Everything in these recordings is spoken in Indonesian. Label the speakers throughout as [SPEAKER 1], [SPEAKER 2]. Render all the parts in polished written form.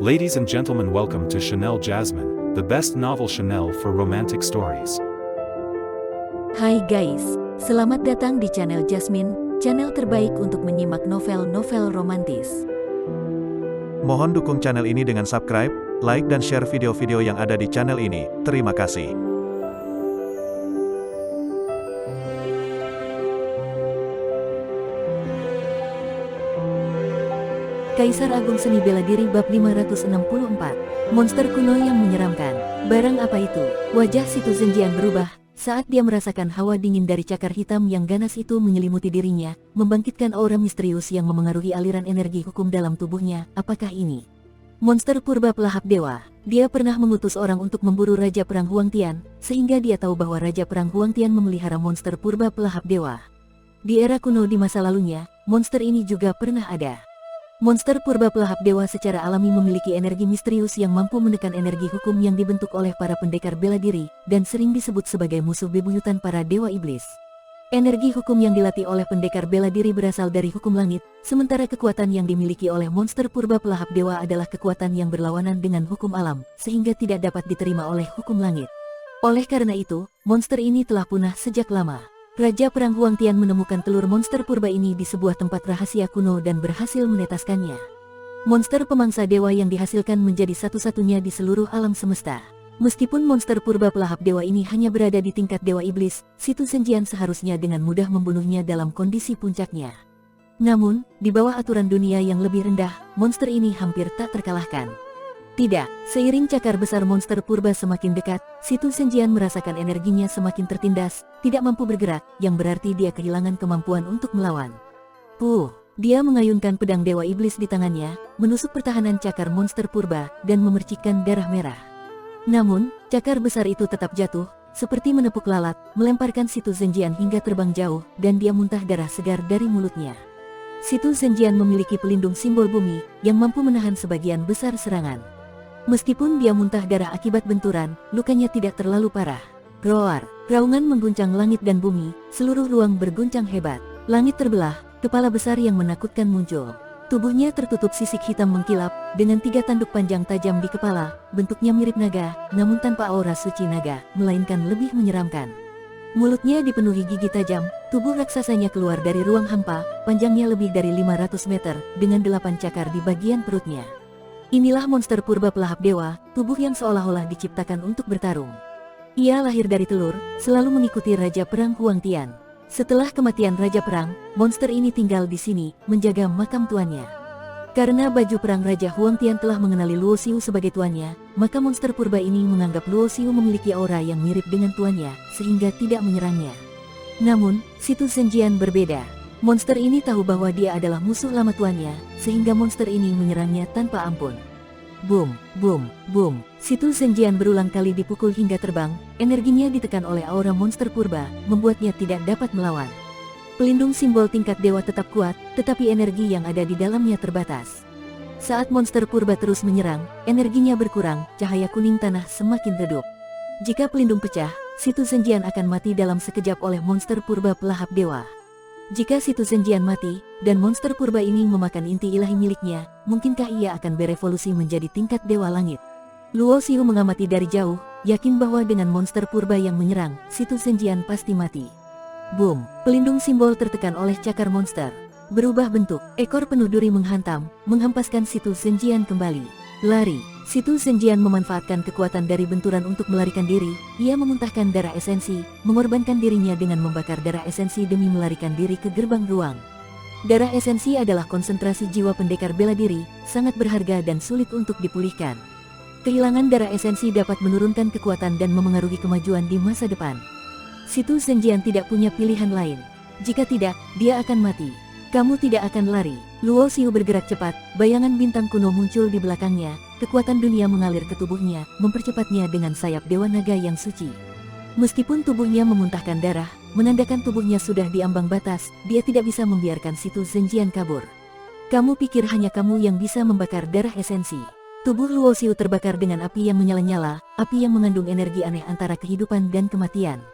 [SPEAKER 1] Ladies and gentlemen, welcome to Chanel Jasmine, the best novel Chanel for romantic stories.
[SPEAKER 2] Hai guys, selamat datang di channel Jasmine, channel terbaik untuk menyimak novel-novel romantis.
[SPEAKER 3] Mohon dukung channel ini dengan subscribe, like dan share video-video yang ada di channel ini. Terima kasih.
[SPEAKER 2] Kaisar Agung Seni Bela Diri bab 564. Monster kuno yang menyeramkan. Barang apa itu? Wajah Situ Zhenjian berubah saat dia merasakan hawa dingin dari cakar hitam yang ganas itu menyelimuti dirinya, membangkitkan aura misterius yang memengaruhi aliran energi hukum dalam tubuhnya. Apakah ini monster purba pelahap dewa? Dia pernah mengutus orang untuk memburu Raja Perang Huangtian, sehingga dia tahu bahwa Raja Perang Huangtian memelihara monster purba pelahap dewa. Di era kuno di masa lalunya, monster ini juga pernah ada. Monster purba pelahap dewa secara alami memiliki energi misterius yang mampu menekan energi hukum yang dibentuk oleh para pendekar bela diri, dan sering disebut sebagai musuh bebuyutan para dewa iblis. Energi hukum yang dilatih oleh pendekar bela diri berasal dari hukum langit, sementara kekuatan yang dimiliki oleh monster purba pelahap dewa adalah kekuatan yang berlawanan dengan hukum alam, sehingga tidak dapat diterima oleh hukum langit. Oleh karena itu, monster ini telah punah sejak lama. Raja Perang Huangtian menemukan telur monster purba ini di sebuah tempat rahasia kuno dan berhasil menetaskannya. Monster pemangsa dewa yang dihasilkan menjadi satu-satunya di seluruh alam semesta. Meskipun monster purba pelahap dewa ini hanya berada di tingkat dewa iblis, Situ Zhenjian seharusnya dengan mudah membunuhnya dalam kondisi puncaknya. Namun, di bawah aturan dunia yang lebih rendah, monster ini hampir tak terkalahkan. Tidak, seiring cakar besar monster purba semakin dekat, Situ Zhenjian merasakan energinya semakin tertindas, tidak mampu bergerak, yang berarti dia kehilangan kemampuan untuk melawan. Dia mengayunkan pedang dewa iblis di tangannya, menusuk pertahanan cakar monster purba, dan memercikkan darah merah. Namun, cakar besar itu tetap jatuh, seperti menepuk lalat, melemparkan Situ Zhenjian hingga terbang jauh, dan dia muntah darah segar dari mulutnya. Situ Zhenjian memiliki pelindung simbol bumi, yang mampu menahan sebagian besar serangan. Meskipun dia muntah darah akibat benturan, lukanya tidak terlalu parah. Roar, raungan mengguncang langit dan bumi, seluruh ruang berguncang hebat. Langit terbelah, kepala besar yang menakutkan muncul. Tubuhnya tertutup sisik hitam mengkilap, dengan 3 tanduk panjang tajam di kepala, bentuknya mirip naga, namun tanpa aura suci naga, melainkan lebih menyeramkan. Mulutnya dipenuhi gigi tajam, tubuh raksasanya keluar dari ruang hampa, panjangnya lebih dari 500 meter, dengan 8 cakar di bagian perutnya. Inilah monster purba pelahap dewa, tubuh yang seolah-olah diciptakan untuk bertarung. Ia lahir dari telur, selalu mengikuti Raja Perang Huangtian. Setelah kematian Raja Perang, monster ini tinggal di sini, menjaga makam tuannya. Karena baju perang Raja Huangtian telah mengenali Luo Xiu sebagai tuannya, maka monster purba ini menganggap Luo Xiu memiliki aura yang mirip dengan tuannya, sehingga tidak menyerangnya. Namun, Situ Zhenjian berbeda. Monster ini tahu bahwa dia adalah musuh lama tuannya, sehingga monster ini menyerangnya tanpa ampun. Boom, boom, boom. Situ Zhenjian berulang kali dipukul hingga terbang, energinya ditekan oleh aura monster purba, membuatnya tidak dapat melawan. Pelindung simbol tingkat dewa tetap kuat, tetapi energi yang ada di dalamnya terbatas. Saat monster purba terus menyerang, energinya berkurang, cahaya kuning tanah semakin redup. Jika pelindung pecah, Situ Zhenjian akan mati dalam sekejap oleh monster purba pelahap dewa. Jika Situ Zhenjian mati, dan monster purba ini memakan inti ilahi miliknya, mungkinkah ia akan berevolusi menjadi tingkat dewa langit? Luo Xiu mengamati dari jauh, yakin bahwa dengan monster purba yang menyerang, Situ Zhenjian pasti mati. Boom, pelindung simbol tertekan oleh cakar monster. Berubah bentuk, ekor penuh duri menghantam, menghempaskan Situ Zhenjian kembali. Lari. Situ Zhenjian memanfaatkan kekuatan dari benturan untuk melarikan diri. Ia memuntahkan darah esensi, mengorbankan dirinya dengan membakar darah esensi demi melarikan diri ke gerbang ruang. Darah esensi adalah konsentrasi jiwa pendekar bela diri, sangat berharga dan sulit untuk dipulihkan. Kehilangan darah esensi dapat menurunkan kekuatan dan memengaruhi kemajuan di masa depan. Situ Zhenjian tidak punya pilihan lain. Jika tidak, dia akan mati. Kamu tidak akan lari. Luo Xiu bergerak cepat, bayangan bintang kuno muncul di belakangnya, kekuatan dunia mengalir ke tubuhnya, mempercepatnya dengan sayap dewa naga yang suci. Meskipun tubuhnya memuntahkan darah, menandakan tubuhnya sudah di ambang batas, dia tidak bisa membiarkan Situ Zhenjian kabur. Kamu pikir hanya kamu yang bisa membakar darah esensi? Tubuh Luo Xiu terbakar dengan api yang menyala-nyala, api yang mengandung energi aneh antara kehidupan dan kematian.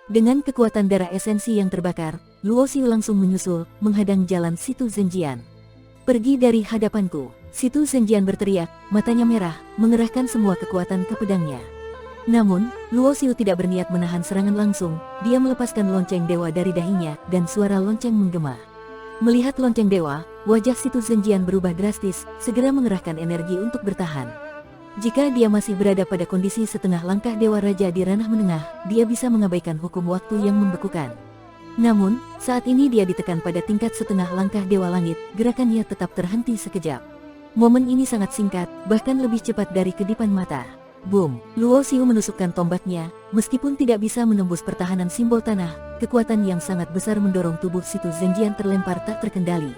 [SPEAKER 2] Dengan kekuatan darah esensi yang terbakar, Luo Xiu langsung menyusul, menghadang jalan Situ Zhenjian. Pergi dari hadapanku. Situ Zhenjian berteriak, matanya merah, mengerahkan semua kekuatan ke pedangnya. Namun, Luo Xiu tidak berniat menahan serangan langsung, dia melepaskan lonceng dewa dari dahinya, dan suara lonceng menggema. Melihat lonceng dewa, wajah Situ Zhenjian berubah drastis, segera mengerahkan energi untuk bertahan. Jika dia masih berada pada kondisi setengah langkah Dewa Raja di ranah menengah, dia bisa mengabaikan hukum waktu yang membekukan. Namun, saat ini dia ditekan pada tingkat setengah langkah Dewa Langit, gerakannya tetap terhenti sekejap. Momen ini sangat singkat, bahkan lebih cepat dari kedipan mata. Boom! Luo Xiu menusukkan tombaknya, meskipun tidak bisa menembus pertahanan simbol tanah, kekuatan yang sangat besar mendorong tubuh Situ Zhenjian terlempar tak terkendali.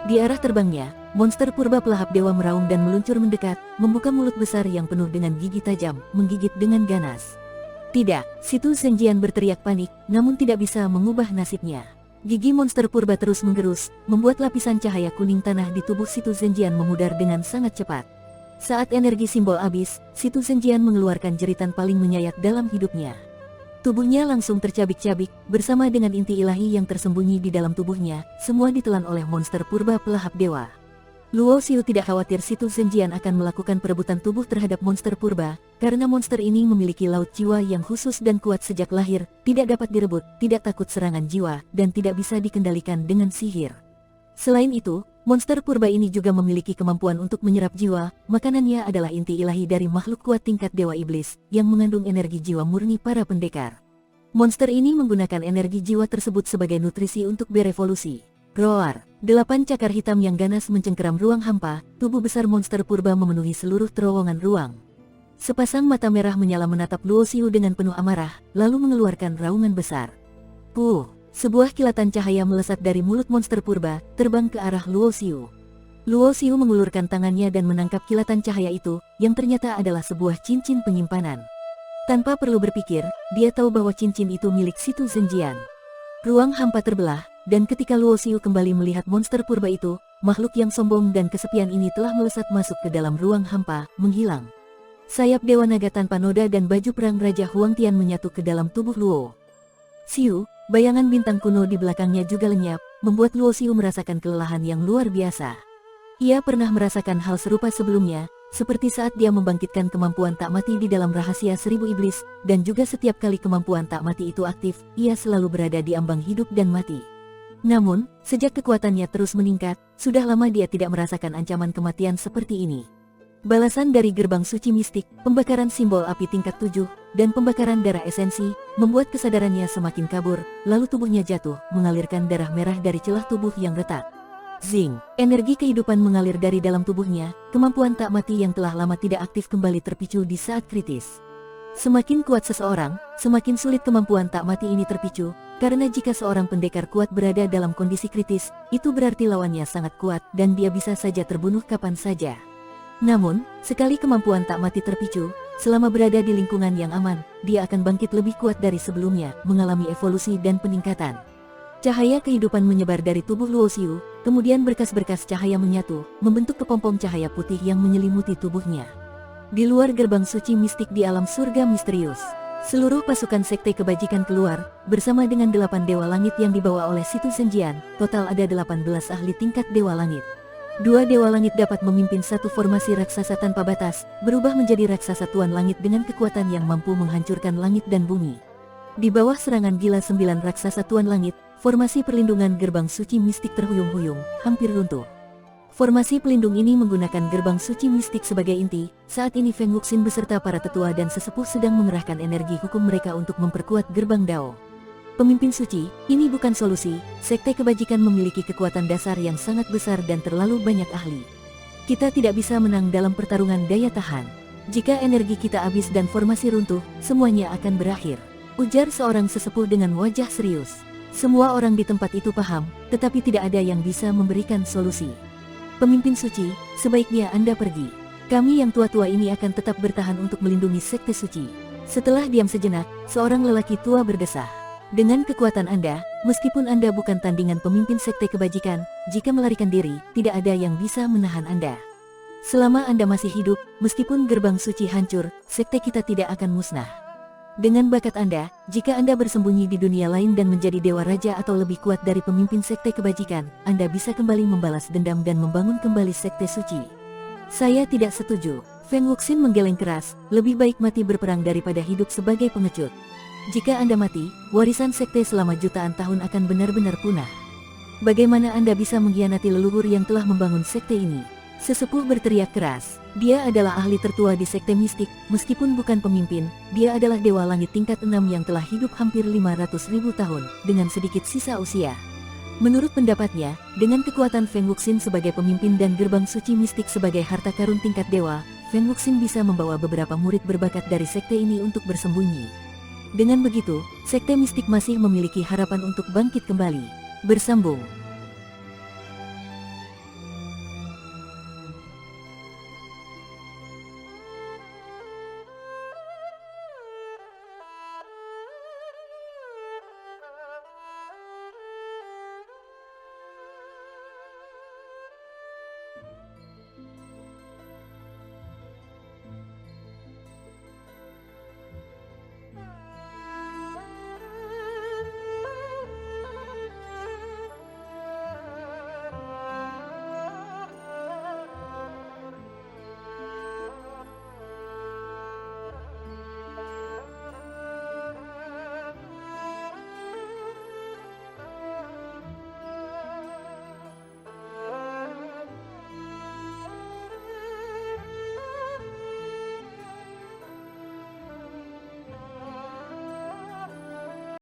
[SPEAKER 2] Di arah terbangnya, monster purba pelahap dewa meraung dan meluncur mendekat, membuka mulut besar yang penuh dengan gigi tajam, menggigit dengan ganas. Tidak, Situ Zhenjian berteriak panik, namun tidak bisa mengubah nasibnya. Gigi monster purba terus menggerus, membuat lapisan cahaya kuning tanah di tubuh Situ Zhenjian memudar dengan sangat cepat. Saat energi simbol habis, Situ Zhenjian mengeluarkan jeritan paling menyayat dalam hidupnya. Tubuhnya langsung tercabik-cabik, bersama dengan inti ilahi yang tersembunyi di dalam tubuhnya, semua ditelan oleh monster purba pelahap dewa. Luo Xiu tidak khawatir Situ Zhenjian akan melakukan perebutan tubuh terhadap monster purba, karena monster ini memiliki laut jiwa yang khusus dan kuat sejak lahir, tidak dapat direbut, tidak takut serangan jiwa, dan tidak bisa dikendalikan dengan sihir. Selain itu, monster purba ini juga memiliki kemampuan untuk menyerap jiwa, makanannya adalah inti ilahi dari makhluk kuat tingkat dewa iblis, yang mengandung energi jiwa murni para pendekar. Monster ini menggunakan energi jiwa tersebut sebagai nutrisi untuk berevolusi. Roar! 8 cakar hitam yang ganas mencengkeram ruang hampa, tubuh besar monster purba memenuhi seluruh terowongan ruang. Sepasang mata merah menyala menatap Luo Xiu dengan penuh amarah, lalu mengeluarkan raungan besar. Puh! Sebuah kilatan cahaya melesat dari mulut monster purba, terbang ke arah Luo Xiu. Luo Xiu mengulurkan tangannya dan menangkap kilatan cahaya itu, yang ternyata adalah sebuah cincin penyimpanan. Tanpa perlu berpikir, dia tahu bahwa cincin itu milik Situ Zhenjian. Ruang hampa terbelah, dan ketika Luo Xiu kembali melihat monster purba itu, makhluk yang sombong dan kesepian ini telah melesat masuk ke dalam ruang hampa, menghilang. Sayap Dewa Naga tanpa noda dan baju perang Raja Huangtian menyatu ke dalam tubuh Luo Xiu. Bayangan bintang kuno di belakangnya juga lenyap, membuat Luo Xiu merasakan kelelahan yang luar biasa. Ia pernah merasakan hal serupa sebelumnya, seperti saat dia membangkitkan kemampuan tak mati di dalam rahasia 1000 iblis, dan juga setiap kali kemampuan tak mati itu aktif, ia selalu berada di ambang hidup dan mati. Namun, sejak kekuatannya terus meningkat, sudah lama dia tidak merasakan ancaman kematian seperti ini. Balasan dari gerbang suci mistik, pembakaran simbol api tingkat 7, dan pembakaran darah esensi, membuat kesadarannya semakin kabur, lalu tubuhnya jatuh, mengalirkan darah merah dari celah tubuh yang retak. Zing! Energi kehidupan mengalir dari dalam tubuhnya, kemampuan tak mati yang telah lama tidak aktif kembali terpicu di saat kritis. Semakin kuat seseorang, semakin sulit kemampuan tak mati ini terpicu, karena jika seorang pendekar kuat berada dalam kondisi kritis, itu berarti lawannya sangat kuat, dan dia bisa saja terbunuh kapan saja. Namun, sekali kemampuan tak mati terpicu, selama berada di lingkungan yang aman, dia akan bangkit lebih kuat dari sebelumnya, mengalami evolusi dan peningkatan. Cahaya kehidupan menyebar dari tubuh Luo Xiu, kemudian berkas-berkas cahaya menyatu, membentuk kepompong cahaya putih yang menyelimuti tubuhnya. Di luar gerbang suci mistik di alam surga misterius, seluruh pasukan sekte kebajikan keluar, bersama dengan 8 dewa langit yang dibawa oleh Situ Zhenjian, total ada 18 ahli tingkat dewa langit. 2 dewa langit dapat memimpin satu formasi raksasa tanpa batas, berubah menjadi raksasa tuan langit dengan kekuatan yang mampu menghancurkan langit dan bumi. Di bawah serangan gila 9 raksasa tuan langit, formasi perlindungan gerbang suci mistik terhuyung-huyung, hampir runtuh. Formasi pelindung ini menggunakan gerbang suci mistik sebagai inti. Saat ini Feng Wuxin beserta para tetua dan sesepuh sedang mengerahkan energi hukum mereka untuk memperkuat gerbang Dao. Pemimpin suci, ini bukan solusi. Sekte kebajikan memiliki kekuatan dasar yang sangat besar dan terlalu banyak ahli. Kita tidak bisa menang dalam pertarungan daya tahan. Jika energi kita habis dan formasi runtuh, semuanya akan berakhir, ujar seorang sesepuh dengan wajah serius. Semua orang di tempat itu paham, tetapi tidak ada yang bisa memberikan solusi. Pemimpin suci, sebaiknya Anda pergi. Kami yang tua-tua ini akan tetap bertahan untuk melindungi sekte suci. Setelah diam sejenak, seorang lelaki tua berdesah. Dengan kekuatan Anda, meskipun Anda bukan tandingan pemimpin sekte kebajikan, jika melarikan diri, tidak ada yang bisa menahan Anda. Selama Anda masih hidup, meskipun gerbang suci hancur, sekte kita tidak akan musnah. Dengan bakat Anda, jika Anda bersembunyi di dunia lain dan menjadi dewa raja atau lebih kuat dari pemimpin sekte kebajikan, Anda bisa kembali membalas dendam dan membangun kembali sekte suci. Saya tidak setuju. Feng Wuxin menggeleng keras, lebih baik mati berperang daripada hidup sebagai pengecut. Jika Anda mati, warisan sekte selama jutaan tahun akan benar-benar punah. Bagaimana Anda bisa mengkhianati leluhur yang telah membangun sekte ini? Sesepuh berteriak keras. Dia adalah ahli tertua di sekte mistik, meskipun bukan pemimpin, dia adalah dewa langit tingkat 6 yang telah hidup hampir 500.000 tahun, dengan sedikit sisa usia. Menurut pendapatnya, dengan kekuatan Feng Wuxin sebagai pemimpin dan gerbang suci mistik sebagai harta karun tingkat dewa, Feng Wuxin bisa membawa beberapa murid berbakat dari sekte ini untuk bersembunyi. Dengan begitu, sekte mistik masih memiliki harapan untuk bangkit kembali. Bersambung.